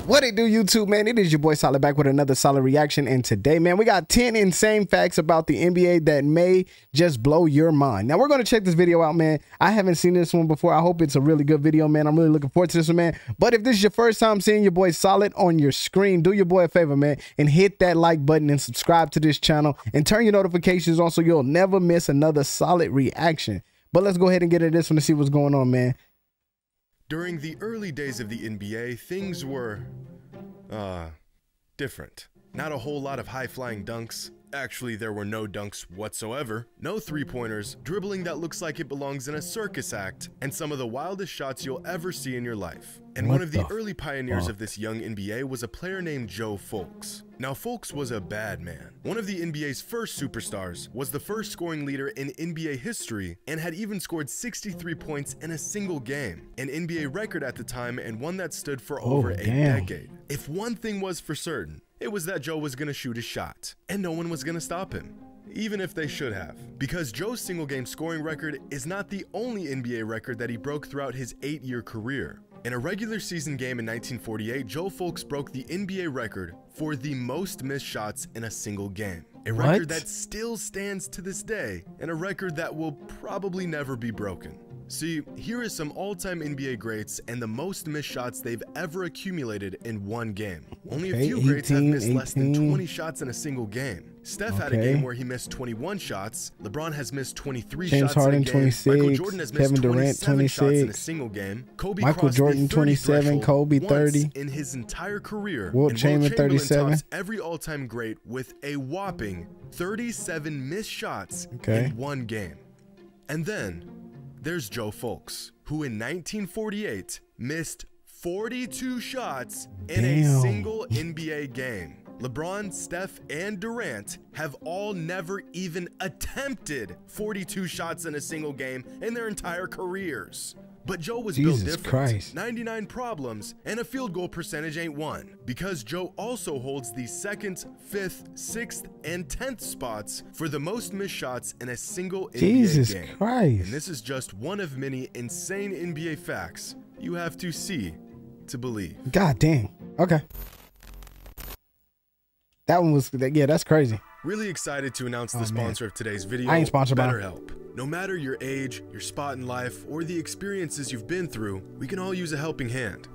What it do, YouTube, man? It is your boy Solid back with another solid reaction. And today, man, we got 10 insane facts about the NBA that may just blow your mind. Now, we're going to check this video out, man. I haven't seen this one before. I hope it's a really good video, man. I'm really looking forward to this one, man. But if this is your first time seeing your boy Solid on your screen, do your boy a favor, man, and hit that like button and subscribe to this channel and turn your notifications on so you'll never miss another solid reaction. But let's go ahead and get into this one to see what's going on, man. During the early days of the NBA, things were, different. Not a whole lot of high-flying dunks. Actually, there were no dunks whatsoever, no three-pointers, dribbling that looks like it belongs in a circus act, and some of the wildest shots you'll ever see in your life. And one of the early pioneers of this young NBA was a player named Joe Fulks. Now, Fulks was a bad man. One of the NBA's first superstars, was the first scoring leader in NBA history, and had even scored 63 points in a single game, an NBA record at the time and one that stood for over a decade. If one thing was for certain, it was that Joe was going to shoot a shot, and no one was going to stop him, even if they should have. Because Joe's single-game scoring record is not the only NBA record that he broke throughout his 8-year career. In a regular season game in 1948, Joe Fulks broke the NBA record for the most missed shots in a single game. A record that still stands to this day, and a record that will probably never be broken. See, here is some all-time NBA greats and the most missed shots they've ever accumulated in one game. Only a few greats have missed less than 20 shots in a single game. Steph had a game where he missed 21 shots. LeBron has missed 23 shots in a game. 26, Michael Jordan has missed 27 shots in a single game. Kobe Michael Jordan 27, Kobe 30 in his entire career. Wilt Chamberlain 37. Tops every all-time great with a whopping 37 missed shots in one game. And then there's Joe Fulks, who in 1948 missed 42 shots in a single NBA game. LeBron, Steph, and Durant have all never even attempted 42 shots in a single game in their entire careers. But Joe was built different. 99 problems and a field goal percentage ain't one, because Joe also holds the 2nd, 5th, 6th, and 10th spots for the most missed shots in a single NBA game. And this is just one of many insane NBA facts you have to see to believe. God damn. Okay. That one was, yeah, that's crazy. Really excited to announce the sponsor of today's video, I ain't sponsored by BetterHelp. No matter your age, your spot in life, or the experiences you've been through, we can all use a helping hand.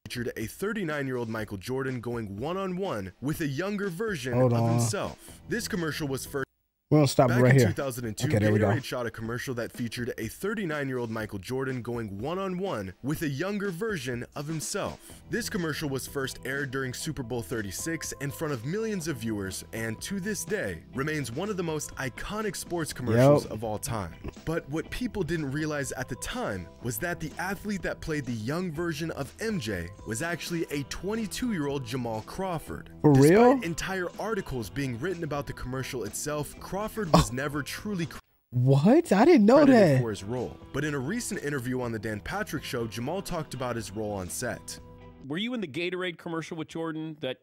Featured a 39-year-old Michael Jordan going one-on-one with a younger version of himself. This commercial was first we're gonna stop right here. In 2002, Gatorade shot a commercial that featured a 39-year-old Michael Jordan going one-on-one with a younger version of himself. This commercial was first aired during Super Bowl 36 in front of millions of viewers, and to this day remains one of the most iconic sports commercials of all time. But what people didn't realize at the time was that the athlete that played the young version of MJ was actually a 22-year-old Jamal Crawford. For real? Despite entire articles being written about the commercial itself, Crawford was never truly I didn't know that for his role. But in a recent interview on the Dan Patrick Show, Jamal talked about his role on set. Were you in the Gatorade commercial with Jordan? That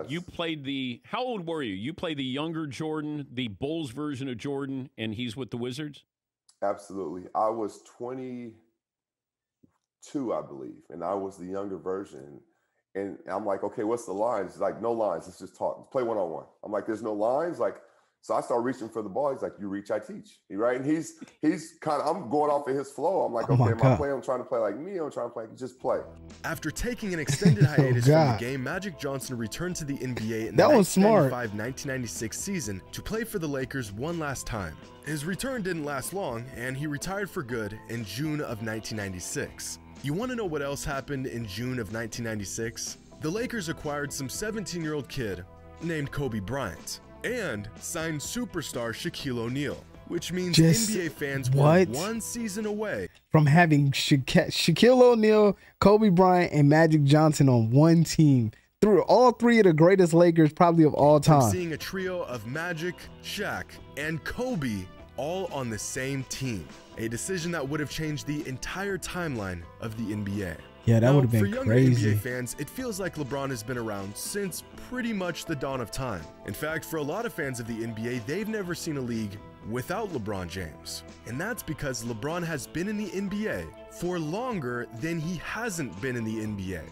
you played the, how old were you? You played the younger Jordan, the Bulls version of Jordan, and he's with the Wizards? Absolutely. I was 22, I believe, and I was the younger version. And I'm like, okay, what's the lines? He's like, no lines. Let's just talk. Let's play one-on-one. I'm like, there's no lines? Like, so I start reaching for the ball. He's like, you reach, I teach. Right? And he's kind of, I'm going off of his flow. I'm like, okay, my play, I'm trying to play like me. I'm trying to play, just play. After taking an extended hiatus from the game, Magic Johnson returned to the NBA in the 1995-1996 season to play for the Lakers one last time. His return didn't last long, and he retired for good in June of 1996. You want to know what else happened in June of 1996? The Lakers acquired some 17-year-old kid named Kobe Bryant and signed superstar Shaquille O'Neal, which means NBA fans were one season away from having Shaquille O'Neal, Kobe Bryant, and Magic Johnson on one team. Through all three of the greatest Lakers probably of all time. From seeing a trio of Magic, Shaq, and Kobe all on the same team. A decision that would have changed the entire timeline of the NBA. Yeah, that would have been crazy. For younger NBA fans, it feels like LeBron has been around since pretty much the dawn of time. In fact, for a lot of fans of the NBA, they've never seen a league without LeBron James. And that's because LeBron has been in the NBA for longer than he hasn't been in the NBA.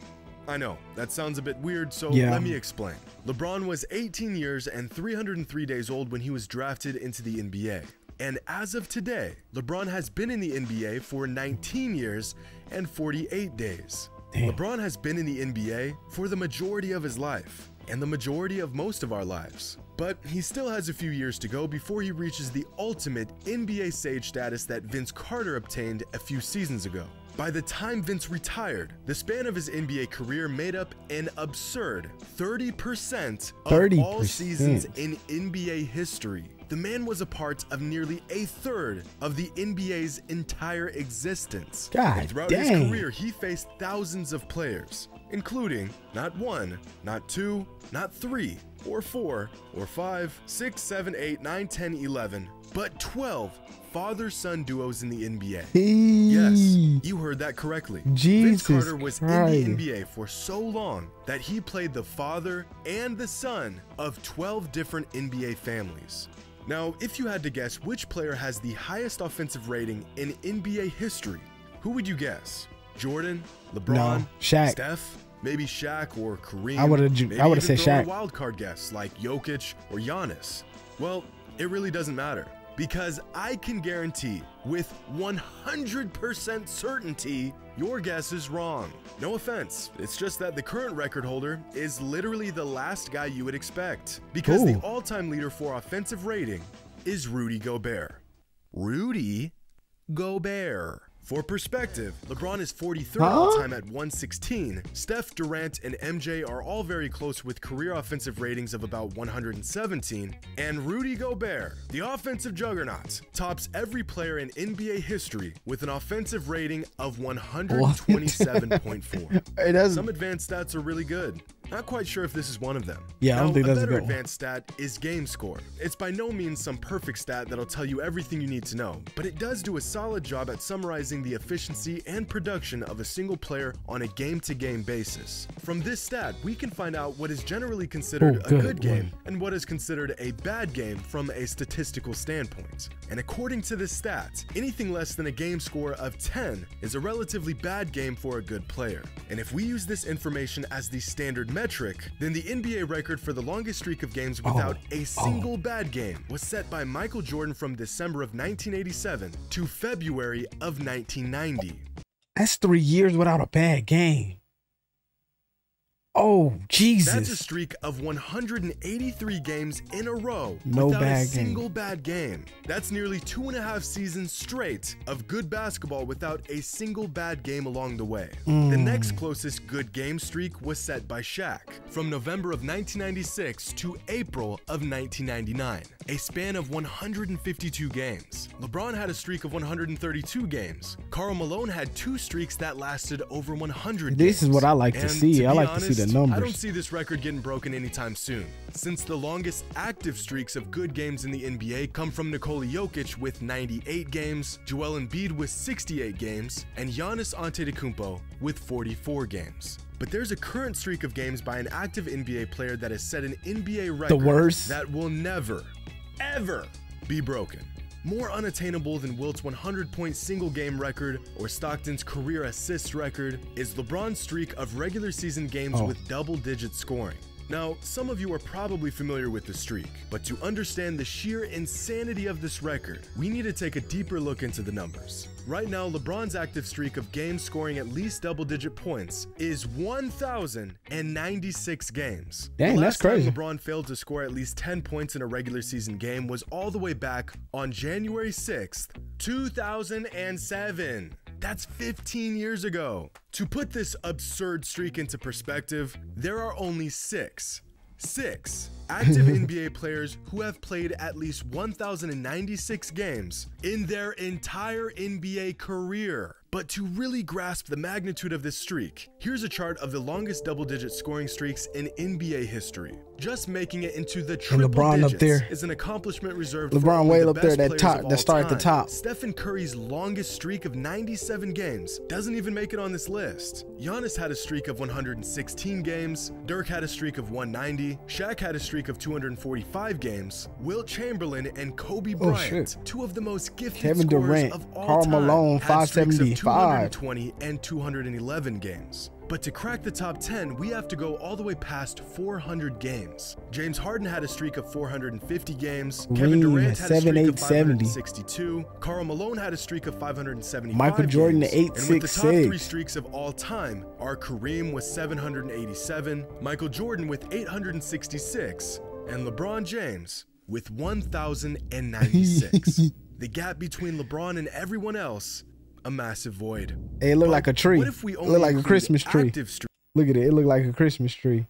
I know, that sounds a bit weird, so Yeah. let me explain. LeBron was 18 years and 303 days old when he was drafted into the NBA. And as of today, LeBron has been in the NBA for 19 years and 48 days. Damn. LeBron has been in the NBA for the majority of his life, and the majority of most of our lives. But he still has a few years to go before he reaches the ultimate NBA sage status that Vince Carter obtained a few seasons ago. By the time Vince retired, the span of his NBA career made up an absurd 30% of all seasons in NBA history. The man was a part of nearly a third of the NBA's entire existence. God Throughout dang. his career, he faced thousands of players, including not 1, not 2, not 3, or 4, or 5, 6, 7, 8, 9, 10, 11, but 12 father-son duos in the NBA. Yes, you heard that correctly. Jesus Vince Carter was Christ. in the NBA for so long that he played the father and the son of 12 different NBA families. Now, if you had to guess which player has the highest offensive rating in NBA history, who would you guess? Jordan, LeBron, No, Shaq. Steph, maybe Shaq or Kareem? I would have said throw in Shaq. a wild card guess like Jokic or Giannis. Well, it really doesn't matter, because I can guarantee with 100% certainty your guess is wrong. No offense, it's just that the current record holder is literally the last guy you would expect, because the all-time leader for offensive rating is Rudy Gobert. Rudy Gobert. For perspective, LeBron is 43rd all-time at 116. Steph, Durant, and MJ are all very close with career offensive ratings of about 117. And Rudy Gobert, the offensive juggernaut, tops every player in NBA history with an offensive rating of 127.4. Some advanced stats are really good. Not quite sure if this is one of them. Yeah, I don't think that's a better good one. advanced stat is game score. It's by no means some perfect stat that'll tell you everything you need to know, but it does do a solid job at summarizing the efficiency and production of a single player on a game-to-game basis. From this stat, we can find out what is generally considered a good game and what is considered a bad game from a statistical standpoint. And according to this stat, anything less than a game score of 10 is a relatively bad game for a good player. And if we use this information as the standard metric, then the NBA record for the longest streak of games without a single bad game was set by Michael Jordan from December of 1987 to February of 1990. That's 3 years without a bad game. Oh, Jesus. That's a streak of 183 games in a row No without bad a single bad game. That's nearly 2.5 seasons straight of good basketball without a single bad game along the way. The next closest good game streak was set by Shaq from November of 1996 to April of 1999, a span of 152 games. LeBron had a streak of 132 games. Karl Malone had 2 streaks that lasted over 100 This is games. what I like to And see. I be like to see the honest, numbers. I don't see this record getting broken anytime soon, since the longest active streaks of good games in the NBA come from Nikola Jokic with 98 games, Joel Embiid with 68 games, and Giannis Antetokounmpo with 44 games. But there's a current streak of games by an active NBA player that has set an NBA record that will never, ever be broken. More unattainable than Wilt's 100-point single-game record or Stockton's career assist record is LeBron's streak of regular season games with double-digit scoring. Now, some of you are probably familiar with the streak, but to understand the sheer insanity of this record, we need to take a deeper look into the numbers. Right now, LeBron's active streak of games scoring at least double-digit points is 1,096 games. Dang, that's crazy. The last time LeBron failed to score at least 10 points in a regular season game was all the way back on January 6th, 2007. That's 15 years ago. To put this absurd streak into perspective, there are only six active NBA players who have played at least 1,096 games in their entire NBA career. But to really grasp the magnitude of this streak, here's a chart of the longest double-digit scoring streaks in NBA history. Just making it into the triple digits up there is an accomplishment reserved LeBron for only way the up there, best that players top, of that all start at the time. top. Stephen Curry's longest streak of 97 games doesn't even make it on this list. Giannis had a streak of 116 games, Dirk had a streak of 190, Shaq had a streak of 245 games, Wilt Chamberlain and Kobe Bryant, two of the most gifted Kevin scorers Durant, of all Karl time, Malone, had streaks of 575. 220 and 211 games. But to crack the top 10, we have to go all the way past 400 games. James Harden had a streak of 450 games. Kevin Durant had a streak of 562. Karl Malone had a streak of 575 Michael Jordan, games. 866. And with the top 3 streaks of all time are Kareem with 787, Michael Jordan with 866, and LeBron James with 1,096. The gap between LeBron and everyone else, a massive void. Hey, it looked like a tree. What if we only look like a Christmas tree? Look at it. It looked like a Christmas tree.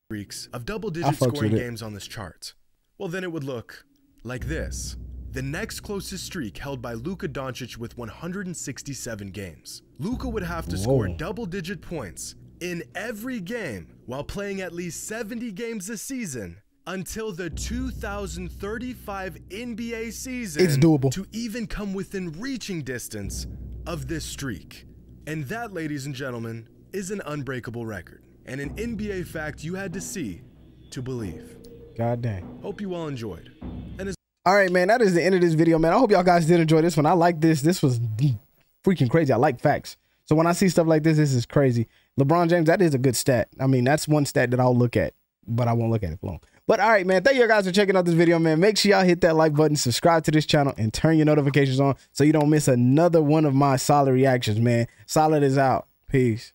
Streaks of double-digit scoring games on this chart. Well, then it would look like this. The next closest streak held by Luka Doncic with 167 games. Luka would have to score double-digit points in every game while playing at least 70 games a season until the 2035 NBA season. It's doable. To even come within reaching distance of this streak. And that, ladies and gentlemen, is an unbreakable record. And an NBA fact you had to see to believe. God dang. Hope you all enjoyed. And all right, man, that is the end of this video, man. I hope y'all guys did enjoy this one. I like this. This was freaking crazy. I like facts. So when I see stuff like this is crazy. LeBron James, that is a good stat. I mean, that's one stat that I'll look at, but I won't look at it for long. But all right, man, thank you guys for checking out this video, man. Make sure y'all hit that like button, subscribe to this channel, and turn your notifications on so you don't miss another one of my solid reactions, man. Solid is out. Peace.